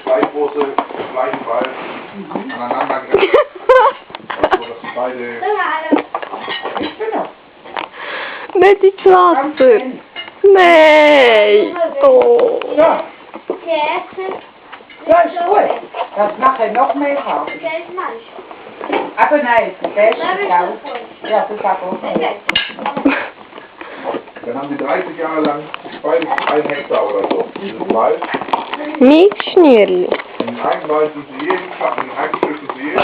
zwei große Fleichenballen aneinander greifen. Also, dass die beide... Ich bin noch. Nicht die Klasse. Nein. Oh. Ja. Ja, ist gut. Das nachher noch mehr haben. Aber nein, der ist raus. Ja, das hat auch nicht. Dann haben sie 30 Jahre lang beide 1 Hektar oder so. Dieses Wald. Mit Schnürli. In einem Wald sind sie jeden Tag, in einem Stück sind sie jeden